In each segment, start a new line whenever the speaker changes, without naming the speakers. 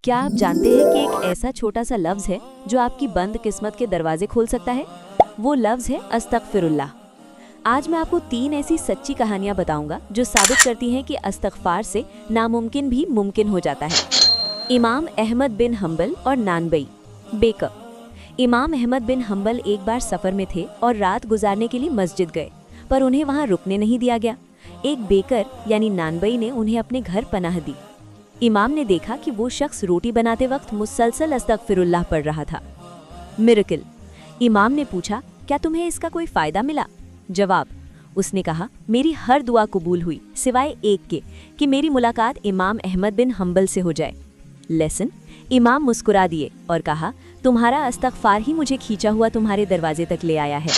क्या आप जानते हैं कि एक ऐसा छोटा सा लफ्ज़ है जो आपकी बंद किस्मत के दरवाजे खोल सकता है? वो लफ्ज़ है अस्तगफिरुल्लाह। आज मैं आपको 3 ऐसी सच्ची कहानियां बताऊंगा जो साबित करती हैं कि इस्तगफार से नामुमकिन भी मुमकिन हो जाता है। इमाम अहमद बिन हम्बल और नानबई बेकर। इमाम अहमद बिन हम्बल एक बार सफ़र में थे और रात गुजारने के लिए मस्जिद गए, पर उन्हें वहां रुकने नहीं दिया गया। एक बेकर यानी नानबई ने उन्हें अपने घर पनाह दी। इमाम ने देखा कि वो शख्स रोटी बनाते वक्त मुसलसल अस्तगफिरुल्लाह पढ़ रहा था। मिरेकल। इमाम ने पूछा, क्या तुम्हें इसका कोई फ़ायदा मिला? जवाब, उसने कहा, मेरी हर दुआ कबूल हुई सिवाय एक के कि मेरी मुलाकात इमाम अहमद बिन हम्बल से हो जाए। लेसन। इमाम मुस्कुरा दिए और कहा, तुम्हारा इस्तगफार ही मुझे खींचा हुआ तुम्हारे दरवाजे तक ले आया है।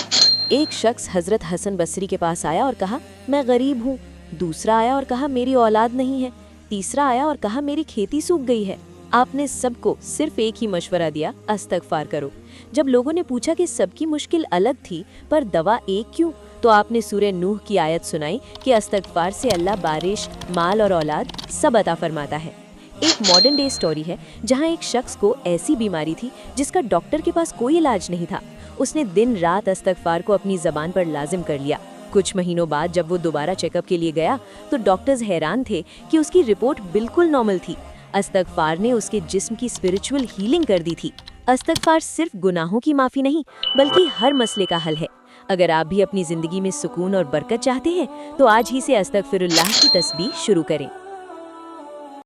एक शख्स हज़रत हसन बसरी के पास आया और कहा, मैं गरीब हूँ। दूसरा आया और कहा, मेरी औलाद नहीं है। तीसरा आया और कहा, मेरी खेती सूख गई है। आपने सबको सिर्फ एक ही मशवरा दिया, इस्तगफार करो। जब लोगों ने पूछा कि सबकी मुश्किल अलग थी पर दवा एक क्यों, तो आपने सूरह नूह की आयत सुनाई कि इस्तगफार से अल्लाह बारिश, माल और औलाद सब अता फरमाता है। एक मॉडर्न डे स्टोरी है जहां एक शख्स को ऐसी बीमारी थी जिसका डॉक्टर के पास कोई इलाज नहीं था। उसने दिन रात इस्तगफार को अपनी ज़बान पर लाजिम कर लिया। कुछ महीनों बाद जब वो दोबारा चेकअप के लिए गया तो डॉक्टर्स हैरान थे कि उसकी रिपोर्ट बिल्कुल नॉर्मल थी। इस्तगफार ने उसके जिस्म की स्पिरिचुअल हीलिंग कर दी थी। इस्तगफार सिर्फ गुनाहों की माफ़ी नहीं बल्कि हर मसले का हल है। अगर आप भी अपनी ज़िंदगी में सुकून और बरकत चाहते हैं तो आज ही से इस्तगफिरुल्लाह की तस्बीह शुरू करें।